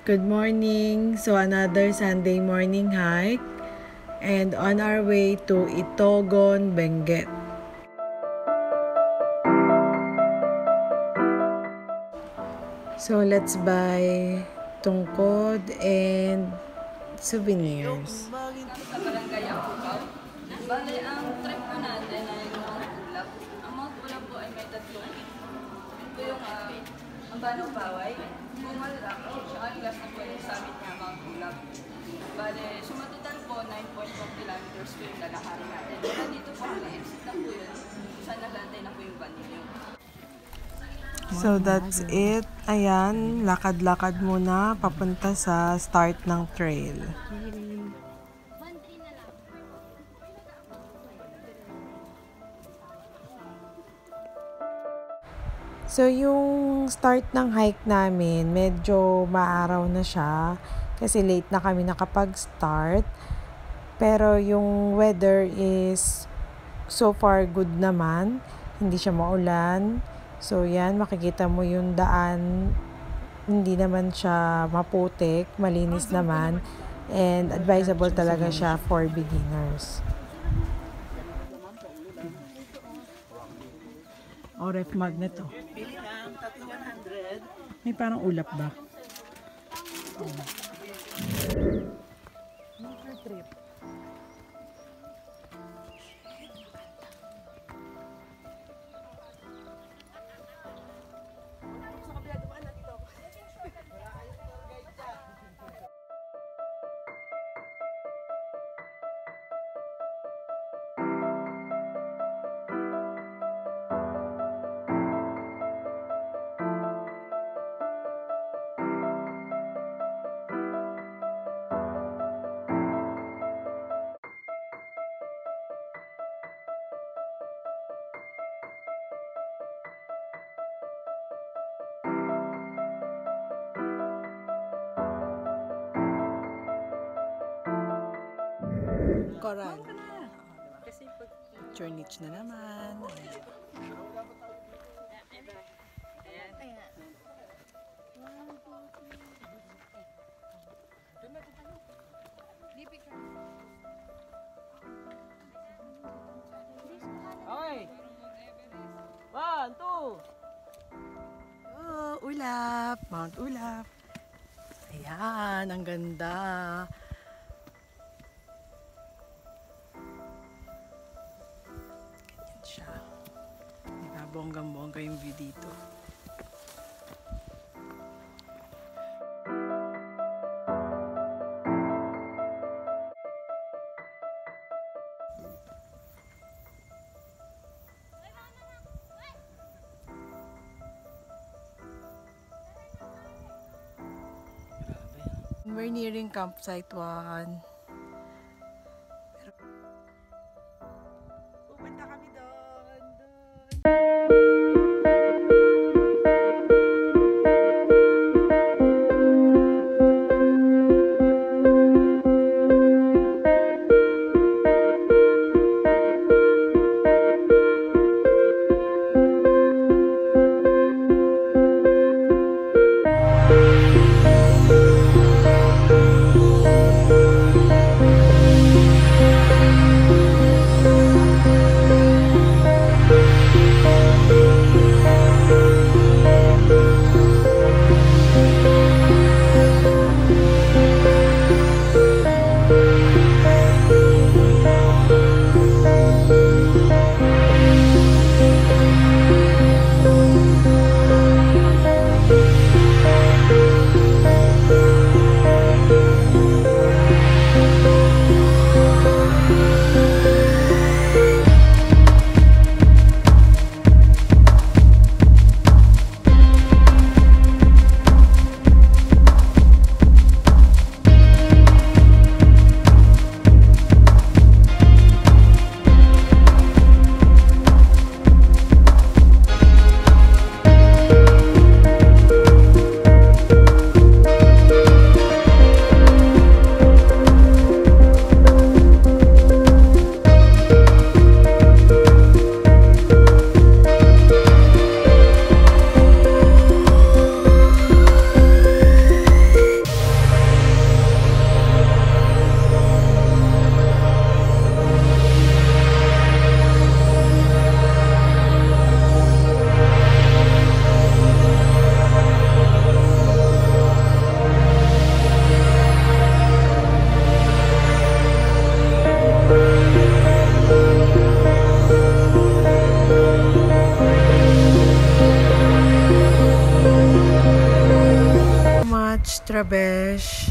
Good morning. So another Sunday morning hike and on our way to Itogon, Benguet. So let's buy tungkod and souvenirs. Sa Barangay Apukaw. Bale, ang trip po natin ay Mount Ulap. Ang Mount Ulap po ay may tatlong. Ito yung ang Banong Paway, Bumal Rock, siya ang last na po yung summit niya, Mount Ulap. Bale, sumatotal po 9.1 kilometers po yung lalakarin natin. Kaya dito po, exit na po yun. Saan nagantay na po yung van ninyo. So that's it. Ayan, lakad-lakad muna papunta sa start ng trail. So yung start ng hike namin, medyo maaraw na siya kasi late na kami nakapag-start. Pero yung weather is so far good naman. Hindi siya maulan. So yan, makikita mo yung daan. Hindi naman siya maputik, malinis naman. And advisable talaga siya for beginners. Ref magnet to. Pili lang, 100. May parang ulap ba? Trip. Coral. Kasi pag Picture niche na naman. Okay. 1, 2. Oh, ulap. Mount Ulap. Ayan, ang ganda. Ganyan siya. Diba, bonggang-bongga yung view dito. We're nearing campsite 1. Pupunta kami doon. Tara, besh.